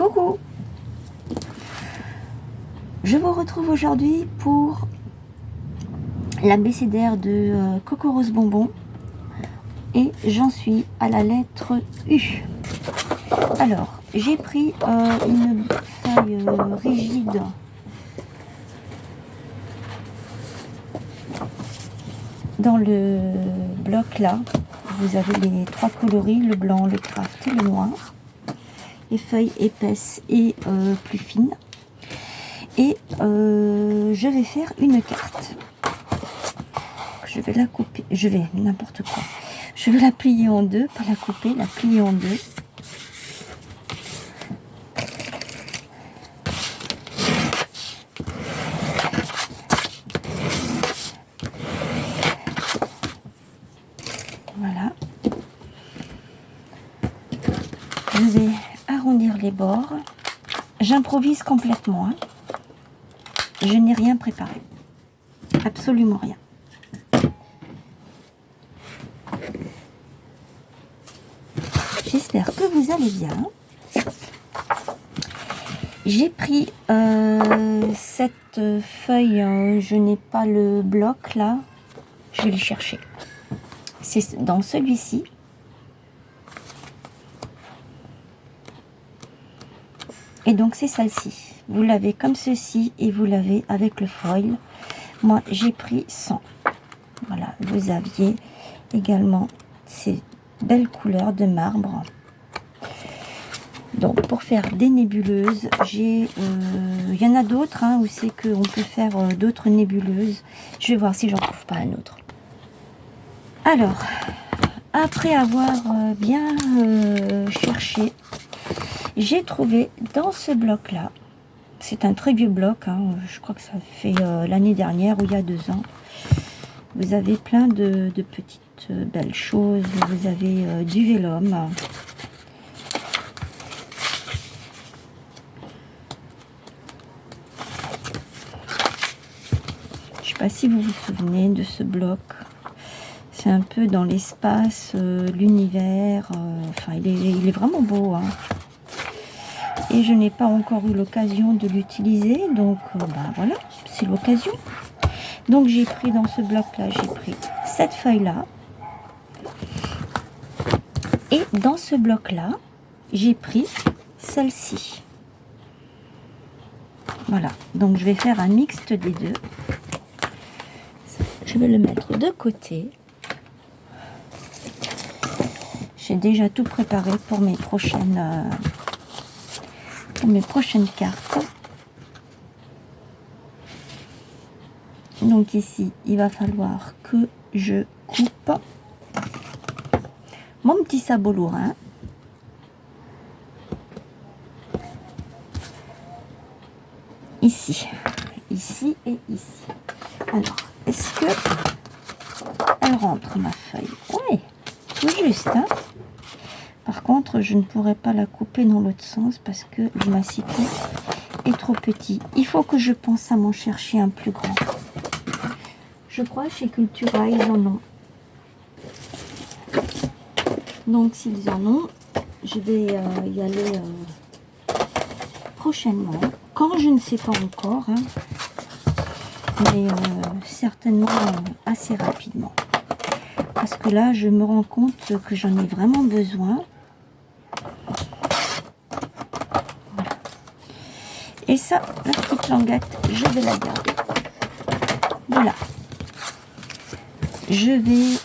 Coucou! Je vous retrouve aujourd'hui pour l'abécédaire de Coco Rose Bonbon et j'en suis à la lettre U. Alors, j'ai pris une feuille rigide dans le bloc là. Vous avez les trois coloris, le blanc, le craft et le noir. Les feuilles épaisses et plus fines. Et je vais faire une carte. Je vais la couper, je vais n'importe quoi. Je vais la plier en deux, pas la couper, la plier en deux. Voilà. Je vais arrondir les bords. J'improvise complètement. Hein. Je n'ai rien préparé. Absolument rien. J'espère que vous allez bien. J'ai pris cette feuille. Je n'ai pas le bloc là. Je vais le chercher. C'est dans celui-ci. Et donc c'est celle-ci. Vous l'avez comme ceci et vous l'avez avec le foil. Moi j'ai pris 100. Voilà, vous aviez également ces belles couleurs de marbre. Donc pour faire des nébuleuses, il y en a d'autres hein, où c'est qu'on peut faire d'autres nébuleuses. Je vais voir si j'en trouve pas un autre. Alors, après avoir bien cherché, j'ai trouvé dans ce bloc là, c'est un très vieux bloc, hein, je crois que ça fait l'année dernière ou il y a 2 ans. Vous avez plein de petites belles choses, vous avez du vélum. Je ne sais pas si vous vous souvenez de ce bloc. C'est un peu dans l'espace, l'univers, enfin il est vraiment beau. Hein. Et je n'ai pas encore eu l'occasion de l'utiliser, donc ben voilà, c'est l'occasion. Donc j'ai pris dans ce bloc-là, j'ai pris cette feuille-là. Et dans ce bloc-là, j'ai pris celle-ci. Voilà, donc je vais faire un mixte des deux. Je vais le mettre de côté. J'ai déjà tout préparé pour mes prochaines cartes. Donc ici, il va falloir que je coupe mon petit sabot lorrain. Ici et ici. Alors, est-ce que elle rentre ma feuille? Oui, tout juste. Hein. Par contre, je ne pourrais pas la couper dans l'autre sens parce que le massicot est trop petit. Il faut que je pense à m'en chercher un plus grand. Je crois chez Cultura, ils en ont. Donc, s'ils en ont, je vais y aller prochainement. Quand je ne sais pas encore, hein, mais certainement assez rapidement. Parce que là, je me rends compte que j'en ai vraiment besoin. Voilà. Et ça, la petite languette, je vais la garder. Voilà. Je vais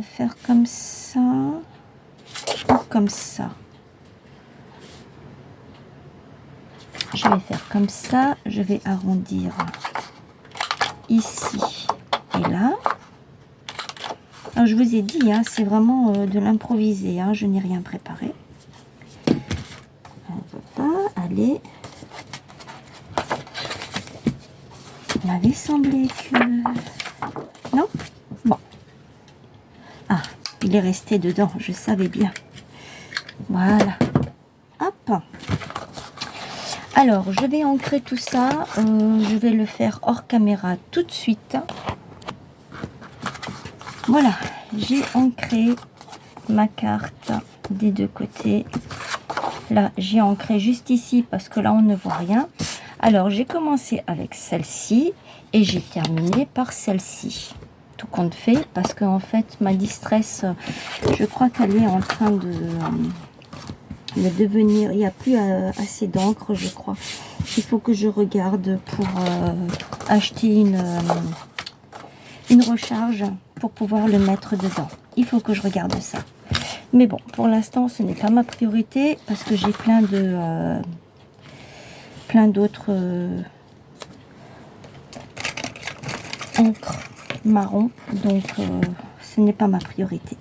faire comme ça ou comme ça. Je vais faire comme ça. Je vais arrondir ici et là. Alors, je vous ai dit, hein, c'est vraiment de l'improviser. Hein, je n'ai rien préparé. Allez. Il m'avait semblé que... Non? Bon. Ah, il est resté dedans, je savais bien. Voilà. Hop. Alors, je vais ancrer tout ça. Je vais le faire hors caméra tout de suite. Voilà, j'ai ancré ma carte des deux côtés. Là, j'ai ancré juste ici parce que là, on ne voit rien. Alors, j'ai commencé avec celle-ci et j'ai terminé par celle-ci. Tout compte fait, parce qu'en fait, ma distress, je crois qu'elle est en train de devenir... Il n'y a plus assez d'encre, je crois. Il faut que je regarde pour acheter une recharge pour pouvoir le mettre dedans. Il faut que je regarde ça. Mais bon, pour l'instant, ce n'est pas ma priorité parce que j'ai plein d'autres encre marron, donc ce n'est pas ma priorité.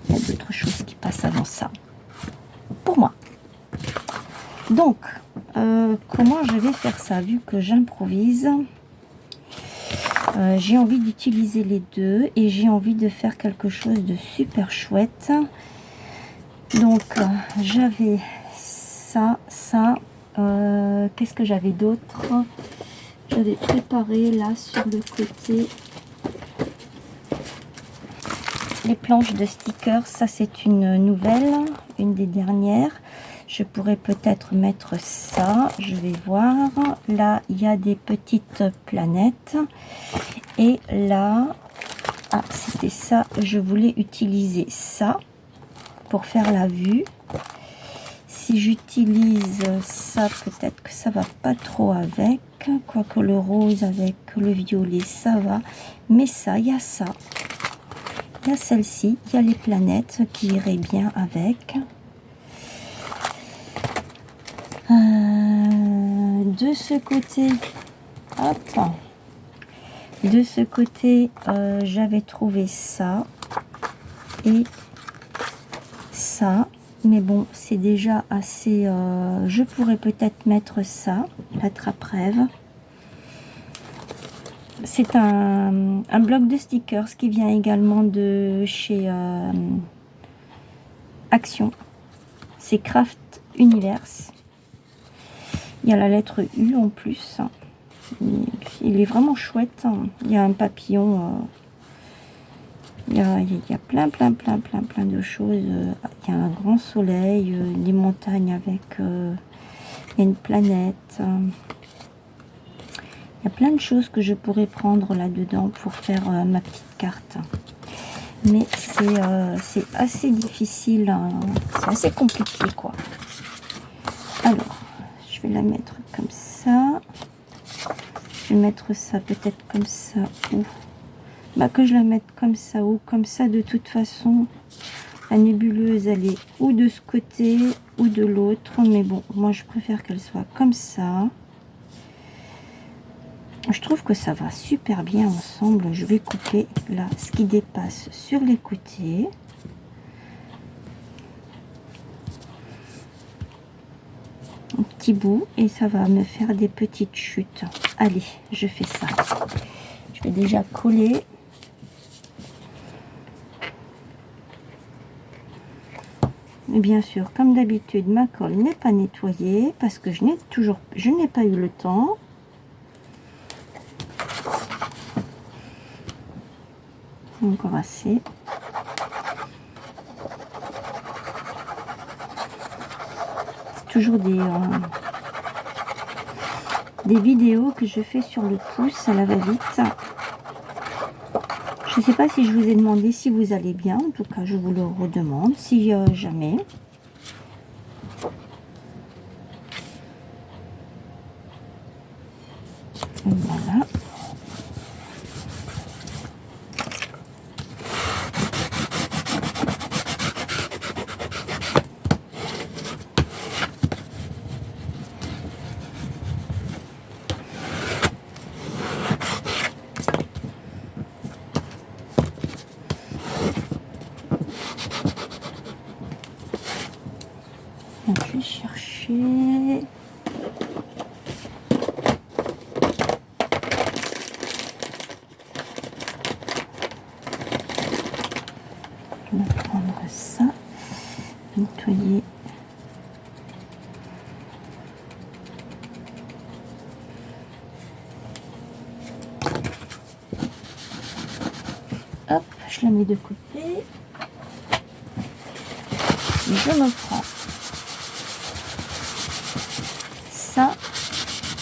Il y a d'autres choses qui passent avant ça pour moi. Donc comment je vais faire ça vu que j'improvise? J'ai envie d'utiliser les deux et j'ai envie de faire quelque chose de super chouette. Donc j'avais ça. Qu'est-ce que j'avais d'autre? J'avais préparé là sur le côté les planches de stickers. Ça, c'est une nouvelle, une des dernières. Je pourrais peut-être mettre ça. Je vais voir. Là, il y a des petites planètes. Et là, ah, c'était ça. Je voulais utiliser ça pour faire la vue. Si j'utilise ça, peut-être que ça va pas trop avec. Quoique le rose avec le violet, ça va. Mais ça, il y a ça. Il y a celle-ci. Il y a les planètes qui iraient bien avec. De ce côté, hop. De ce côté, j'avais trouvé ça. Et ça. Mais bon, c'est déjà assez... je pourrais peut-être mettre ça, l'attrape-rêve. C'est un bloc de stickers qui vient également de chez Action. C'est Craft Universe. Il y a la lettre U en plus. Il est vraiment chouette. Il y a un papillon... Il y a plein de choses. Il y a un grand soleil, des montagnes avec il y a une planète. Il y a plein de choses que je pourrais prendre là-dedans pour faire ma petite carte. Mais c'est assez difficile, hein. C'est assez compliqué, quoi. Alors, je vais la mettre comme ça. Je vais mettre ça peut-être comme ça ou... Bah, que je la mette comme ça ou comme ça, de toute façon la nébuleuse elle est ou de ce côté ou de l'autre, mais bon, moi je préfère qu'elle soit comme ça. Je trouve que ça va super bien ensemble. Je vais couper là ce qui dépasse sur les côtés. Un petit bout et ça va me faire des petites chutes. Allez, je fais ça. Je vais déjà coller. Et bien sûr, comme d'habitude, ma colle n'est pas nettoyée parce que je n'ai pas eu le temps. Encore assez. C'est toujours des vidéos que je fais sur le pouce, ça la va vite. Je ne sais pas si je vous ai demandé si vous allez bien. En tout cas, je vous le redemande si jamais. Voilà. Je vais chercher. Je vais prendre ça, nettoyer. Hop, je la mets de côté. Je me prends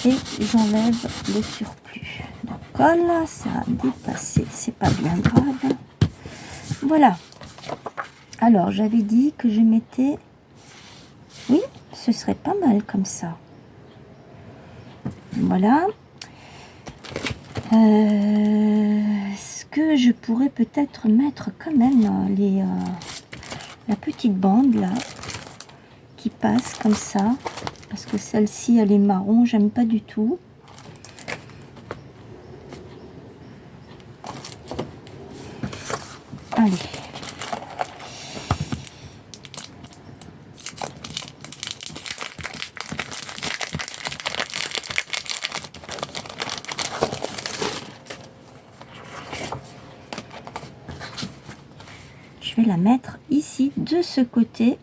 et j'enlève le surplus. D'accord, là, ça a dépassé, c'est pas bien grave. Voilà. Alors, j'avais dit que je mettais... Oui, ce serait pas mal comme ça. Voilà. Ce que je pourrais peut-être mettre quand même la petite bande là qui passe comme ça, parce que celle-ci elle est marron, j'aime pas du tout. Allez. Je vais la mettre ici de ce côté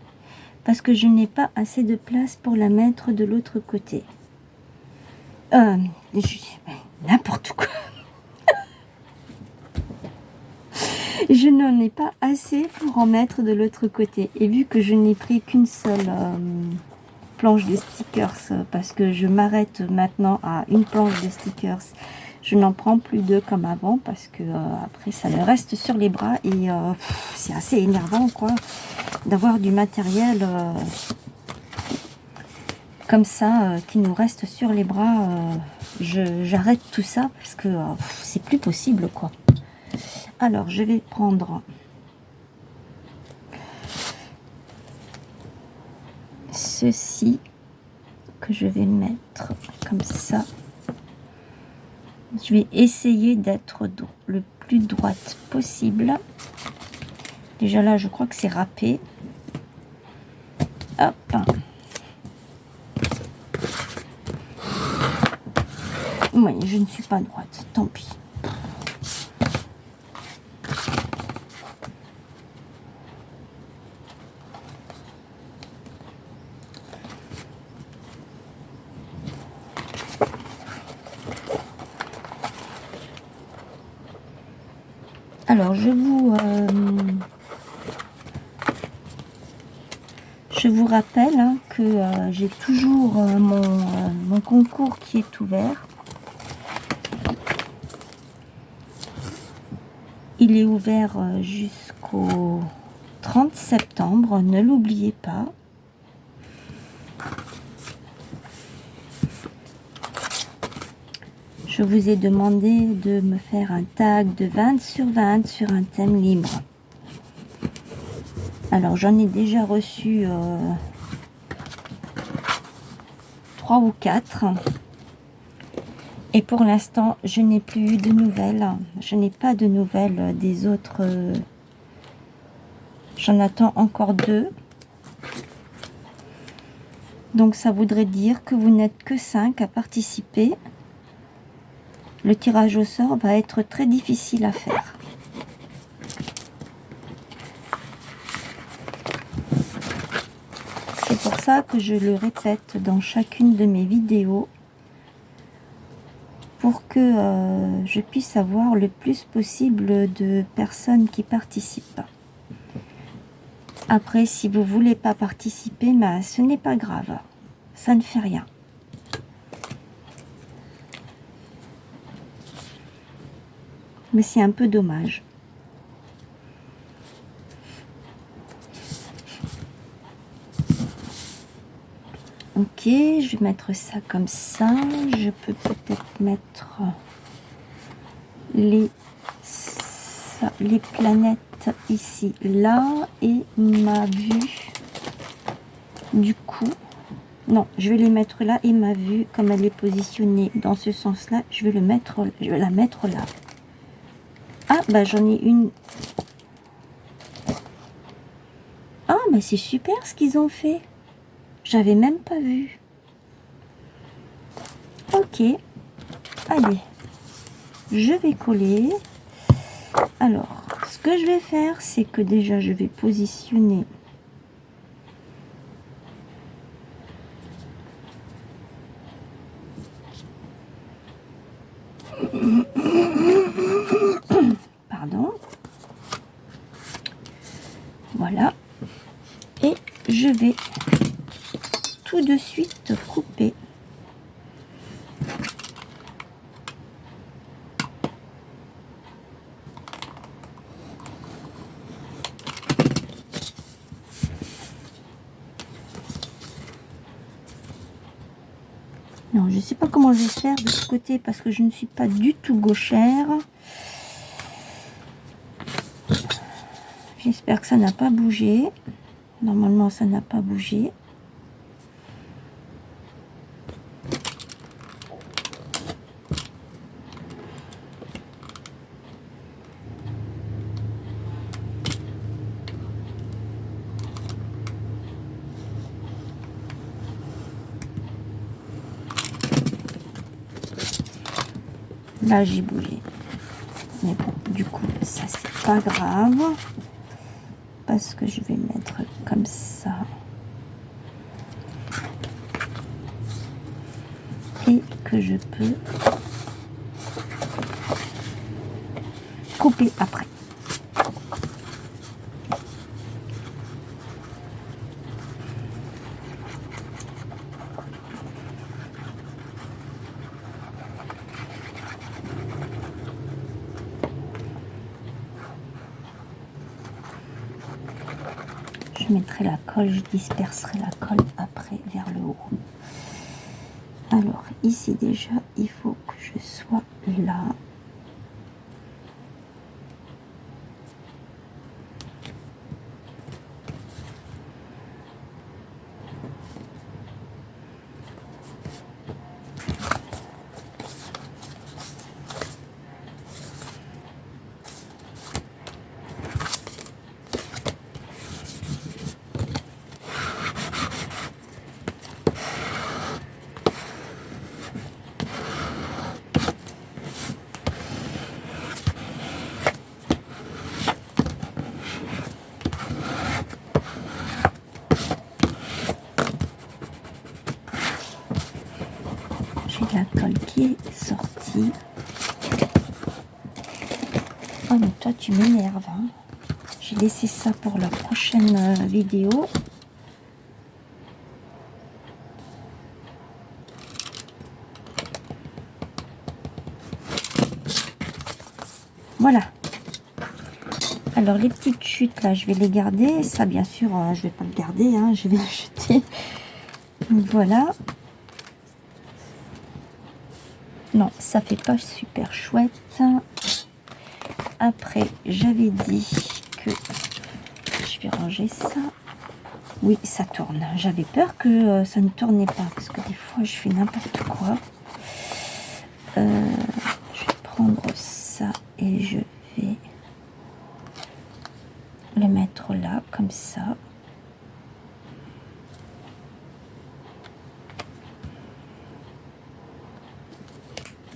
parce que je n'ai pas assez de place pour la mettre de l'autre côté. N'importe quoi. Je n'en ai pas assez pour en mettre de l'autre côté. Et vu que je n'ai pris qu'une seule planche de stickers, parce que je m'arrête maintenant à une planche de stickers, je n'en prends plus deux comme avant, parce que après ça me reste sur les bras et c'est assez énervant quoi, d'avoir du matériel comme ça qui nous reste sur les bras. J'arrête tout ça parce que c'est plus possible quoi. Alors, je vais prendre ceci que je vais mettre comme ça. Je vais essayer d'être le plus droite possible. Déjà là, je crois que c'est râpé. Hop. Oui, je ne suis pas droite, tant pis. Alors, je vous rappelle hein, que j'ai toujours mon concours qui est ouvert. Il est ouvert jusqu'au 30 septembre, ne l'oubliez pas. Je vous ai demandé de me faire un tag de 20 sur 20 sur un thème libre. Alors j'en ai déjà reçu 3 ou 4. Et pour l'instant, je n'ai plus eu de nouvelles. Je n'ai pas de nouvelles des autres. J'en attends encore 2. Donc ça voudrait dire que vous n'êtes que 5 à participer. Le tirage au sort va être très difficile à faire. C'est pour ça que je le répète dans chacune de mes vidéos, pour que je puisse avoir le plus possible de personnes qui participent. Après, si vous ne voulez pas participer, ben, ce n'est pas grave, ça ne fait rien. Mais c'est un peu dommage. Ok, je vais mettre ça comme ça. Je peux peut-être mettre les planètes ici, là, et ma vue. Du coup, non, je vais les mettre là et ma vue, comme elle est positionnée dans ce sens-là, je vais la mettre là. Ah, bah j'en ai une. Ah, bah c'est super ce qu'ils ont fait. J'avais même pas vu. Ok. Allez. Je vais coller. Alors, ce que je vais faire, c'est que déjà, je vais positionner pardon. Voilà. Et je vais tout de suite couper Non, je ne sais pas comment je vais faire de ce côté parce que je ne suis pas du tout gauchère. J'espère que ça n'a pas bougé. Normalement, ça n'a pas bougé. Là, j'ai bougé. Mais bon, du coup, ça, c'est pas grave. Parce que je vais mettre comme ça. Et que je peux couper après. Je mettrai la colle, je disperserai la colle après vers le haut. Alors ici déjà, il faut que je sois là. J'ai de la colle qui est sortie. Oh mais toi tu m'énerves, hein. J'ai laissé ça pour la prochaine vidéo. Voilà. Alors les petites chutes là, je vais les garder. Ça bien sûr, je vais pas le garder, hein, je vais le jeter. Voilà. Non, ça fait pas super chouette. Après, j'avais dit que... Je vais ranger ça. Oui, ça tourne. J'avais peur que ça ne tournait pas, parce que des fois, je fais n'importe quoi. Je vais prendre ça et je vais le mettre là, comme ça.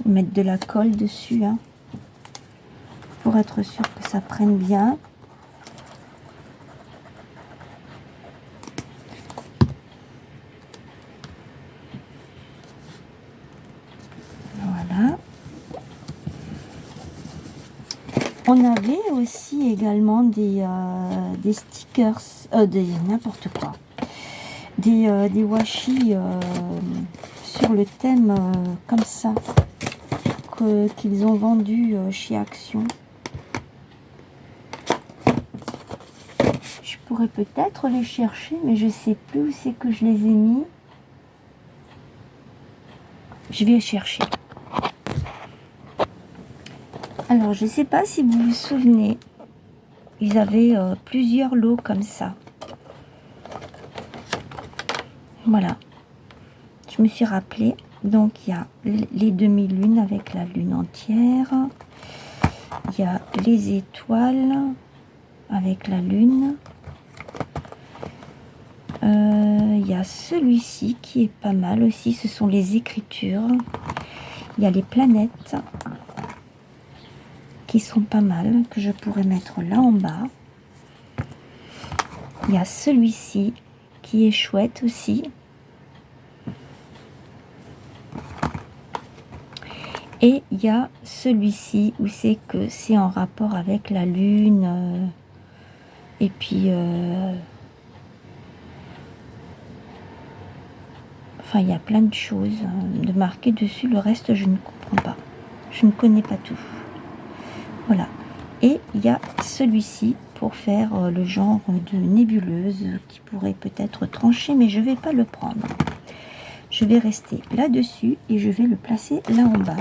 Mettre de la colle dessus, hein, pour être sûr que ça prenne bien. Voilà. On avait aussi également des stickers, des n'importe quoi, des washi sur le thème comme ça, qu'ils ont vendu chez Action. Je pourrais peut-être les chercher, mais je sais plus où c'est que je les ai mis. Je vais chercher. Alors, je ne sais pas si vous vous souvenez, ils avaient plusieurs lots comme ça. Voilà. Je me suis rappelé. Donc, il y a les demi-lunes avec la lune entière. Il y a les étoiles avec la lune. Il y a celui-ci qui est pas mal aussi. Ce sont les écritures. Il y a les planètes qui sont pas mal, que je pourrais mettre là en bas. Il y a celui-ci qui est chouette aussi. Et il y a celui-ci où c'est que c'est en rapport avec la lune. Et puis... enfin, il y a plein de choses de marquer dessus. Le reste, je ne comprends pas. Je ne connais pas tout. Voilà. Et il y a celui-ci pour faire le genre de nébuleuse qui pourrait peut-être trancher, mais je ne vais pas le prendre. Je vais rester là-dessus et je vais le placer là en bas.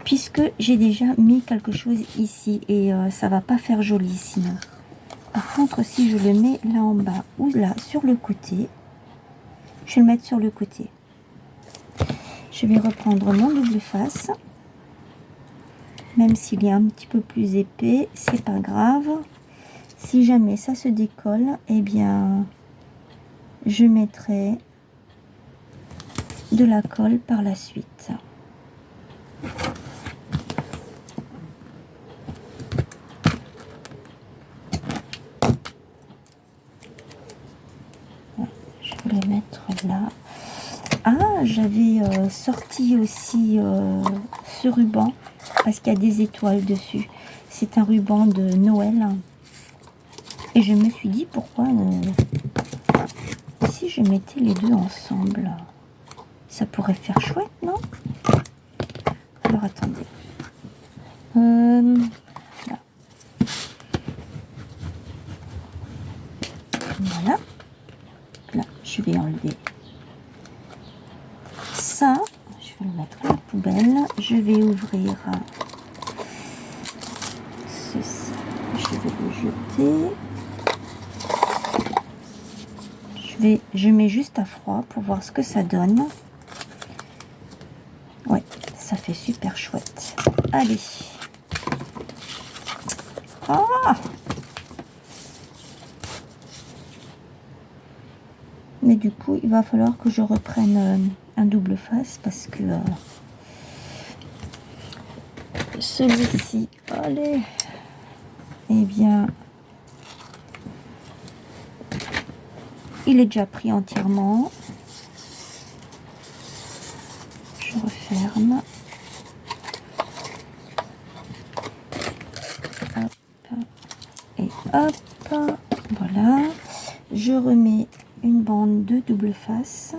Puisque j'ai déjà mis quelque chose ici et ça va pas faire joli sinon. Par contre, si je le mets là en bas ou là sur le côté, je vais le mettre sur le côté. Je vais reprendre mon double face. Même s'il est un petit peu plus épais, c'est pas grave. Si jamais ça se décolle, eh bien, je mettrai de la colle par la suite. Je vais le mettre là. Ah, j'avais sorti aussi ce ruban parce qu'il y a des étoiles dessus. C'est un ruban de Noël. Et je me suis dit pourquoi si je mettais les deux ensemble, ça pourrait faire chouette, non? Alors attendez. Là. Voilà. Là, je vais enlever ça. Je vais le mettre à la poubelle. Je vais ouvrir ceci. Je vais le jeter. Je mets juste à froid pour voir ce que ça donne. Ouais, ça fait super chouette. Allez. Ah! Mais du coup, il va falloir que je reprenne un double face parce que celui-ci, allez, eh bien, il est déjà pris entièrement. Je referme. Hop. Et hop. Voilà. Je remets une bande de double face.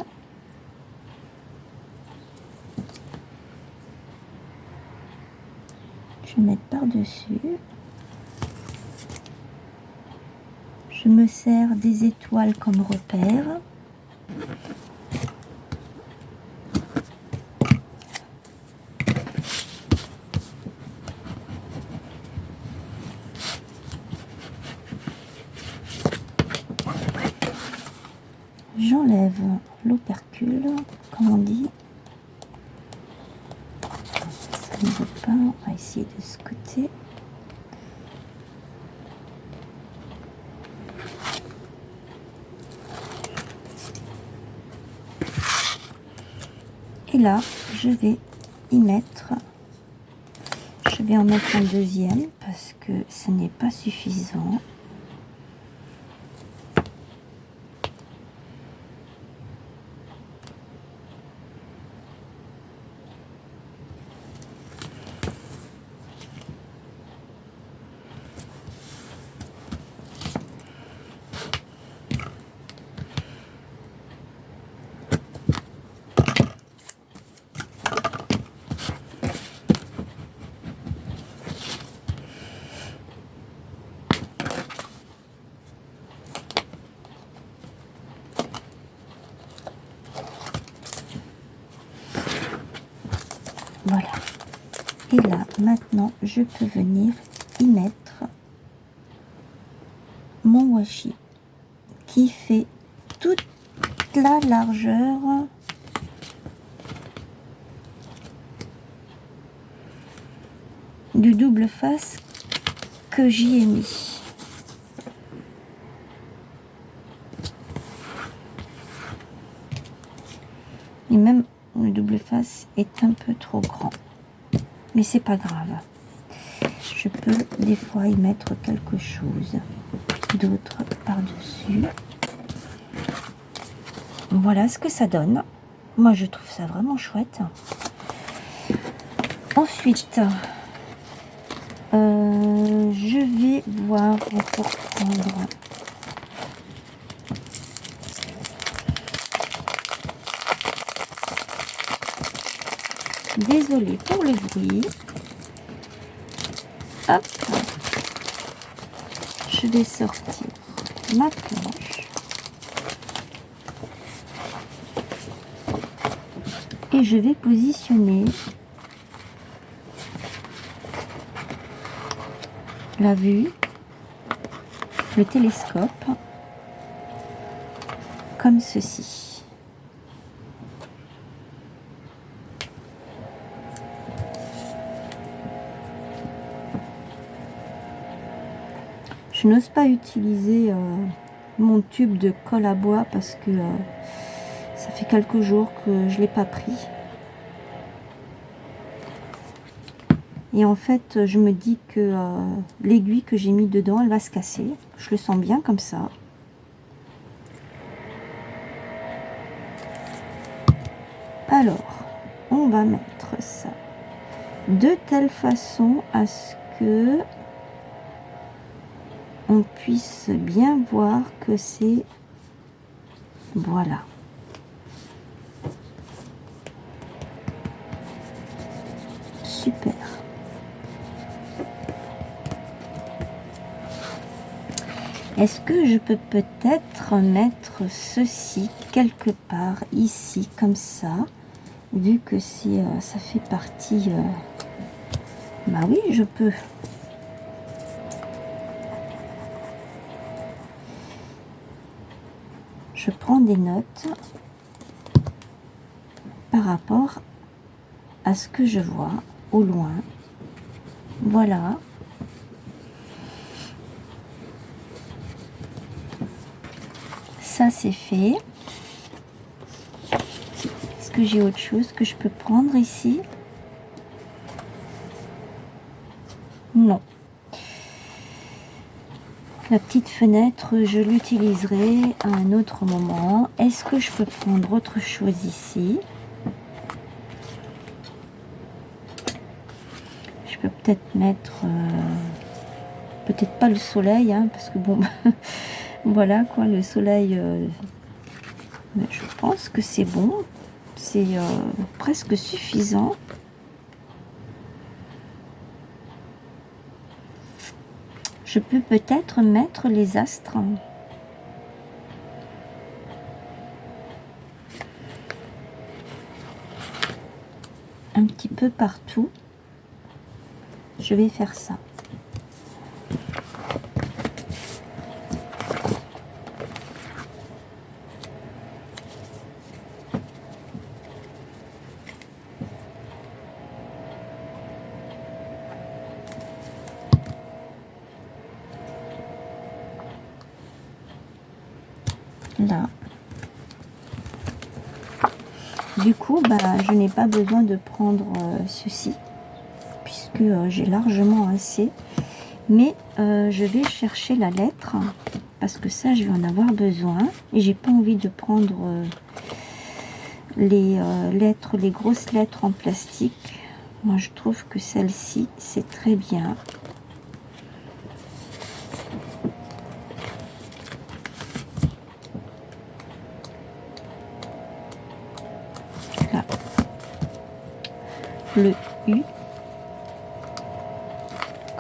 Je vais mettre par-dessus. Je me sers des étoiles comme repère. J'enlève l'opercule, comme on dit. Ça ne veut pas. On va essayer de ce côté. Et là, je vais y mettre, je vais en mettre un deuxième parce que ce n'est pas suffisant. Voilà. Et là, maintenant, je peux venir y mettre mon washi qui fait toute la largeur du double face que j'y ai mis. Et même le double face est un peu trop grand. Mais c'est pas grave. Je peux des fois y mettre quelque chose d'autre par-dessus. Voilà ce que ça donne. Moi, je trouve ça vraiment chouette. Ensuite, je vais voir pour prendre désolée pour le bruit. Hop, je vais sortir ma planche. Et je vais positionner la vue, le télescope, comme ceci. Je n'ose pas utiliser mon tube de colle à bois parce que ça fait quelques jours que je ne l'ai pas pris. Et en fait, je me dis que l'aiguille que j'ai mis dedans, elle va se casser. Je le sens bien comme ça. Alors, on va mettre ça de telle façon à ce que on puisse bien voir que c'est... Voilà. Super. Est-ce que je peux peut-être mettre ceci quelque part ici, comme ça, vu que c'est, ça fait partie... Bah oui, je peux. Je prends des notes par rapport à ce que je vois au loin. Voilà. Ça, c'est fait. Est-ce que j'ai autre chose que je peux prendre ici? Non. La petite fenêtre, je l'utiliserai à un autre moment. Est-ce que je peux prendre autre chose ici? Je peux peut-être mettre... peut-être pas le soleil, hein, parce que bon... voilà, quoi, le soleil... je pense que c'est bon. C'est presque suffisant. Je peux peut-être mettre les astres. Un petit peu partout. Je vais faire ça. Là. Du coup, bah, je n'ai pas besoin de prendre ceci, puisque j'ai largement assez. Mais je vais chercher la lettre, parce que ça, je vais en avoir besoin. Et j'ai pas envie de prendre les lettres, les grosses lettres en plastique. Moi, je trouve que celle-ci, c'est très bien. Le U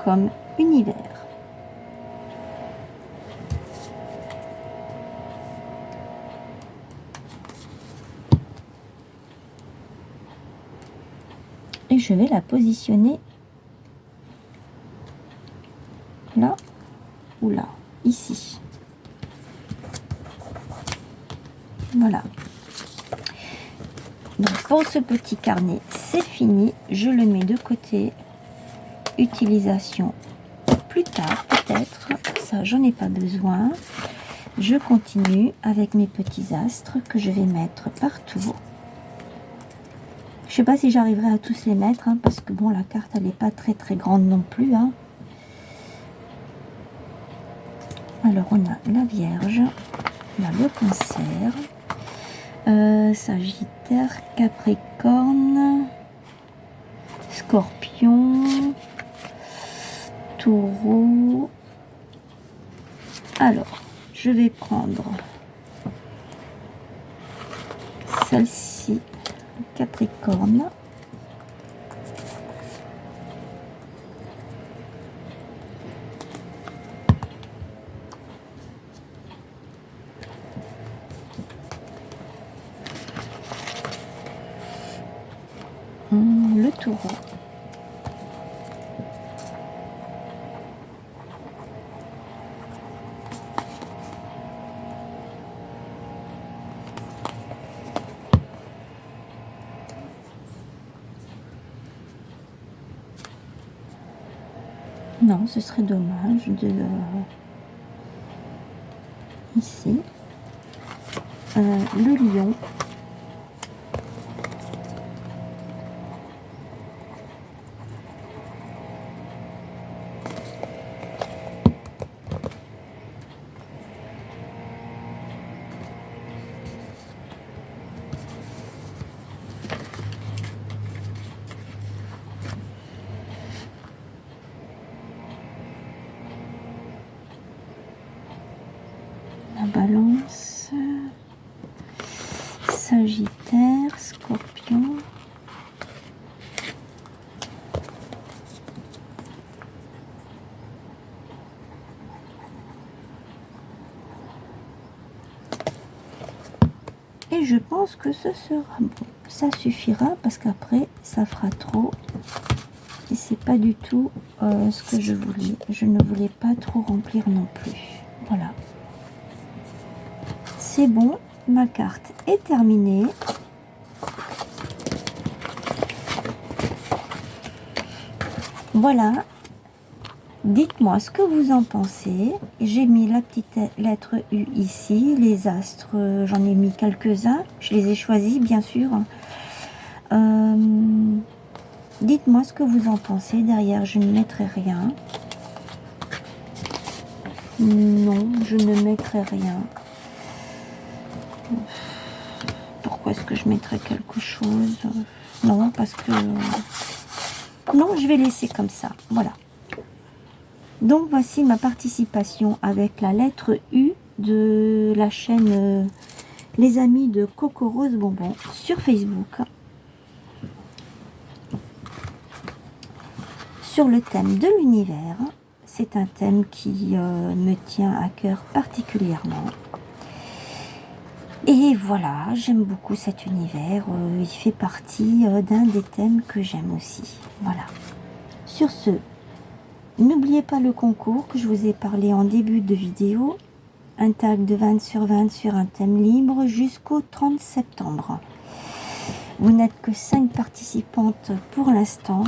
comme univers. Et je vais la positionner là ou là, ici. Voilà. Donc pour ce petit carnet, c'est fini. Je le mets de côté. Utilisation plus tard peut-être. Ça, j'en ai pas besoin. Je continue avec mes petits astres que je vais mettre partout. Je sais pas si j'arriverai à tous les mettre, hein, parce que bon, la carte, elle n'est pas très très grande non plus. Hein. Alors, on a la Vierge, on a le Cancer, Sagittaire, Capricorne, Scorpion, Taureau. Alors, je vais prendre celle-ci, Capricorne. Le taureau. Non, ce serait dommage de... ici. Le lion. La balance, Sagittaire, Scorpion, et je pense que ce sera bon. Ça suffira parce qu'après ça fera trop et c'est pas du tout ce que je voulais. Je ne voulais pas trop remplir non plus. Voilà. C'est bon, ma carte est terminée. Voilà. Dites-moi ce que vous en pensez. J'ai mis la petite lettre U ici. Les astres, j'en ai mis quelques-uns. Je les ai choisis, bien sûr. Dites-moi ce que vous en pensez. Derrière, je ne mettrai rien. Non, je ne mettrai rien. Pourquoi est-ce que je mettrais quelque chose? Non, parce que... non, je vais laisser comme ça. Voilà. Donc, voici ma participation avec la lettre U de la chaîne Les Amis de Coco Rose Bonbon sur Facebook. Sur le thème de l'univers. C'est un thème qui me tient à cœur particulièrement. Et voilà, j'aime beaucoup cet univers. Il fait partie d'un des thèmes que j'aime aussi. Voilà. Sur ce, n'oubliez pas le concours que je vous ai parlé en début de vidéo. Un tag de 20 sur 20 sur un thème libre jusqu'au 30 septembre. Vous n'êtes que 5 participantes pour l'instant.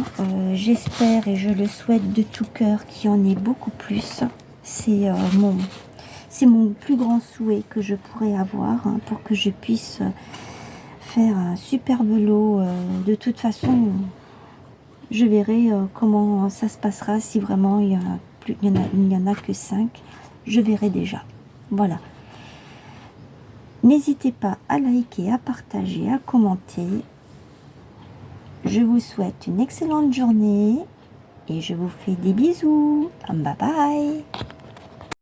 J'espère et je le souhaite de tout cœur qu'il y en ait beaucoup plus. C'est mon plus grand souhait que je pourrais avoir pour que je puisse faire un superbe lot. De toute façon, je verrai comment ça se passera si vraiment il y en a que 5. Je verrai déjà. Voilà. N'hésitez pas à liker, à partager, à commenter. Je vous souhaite une excellente journée et je vous fais des bisous. Bye bye.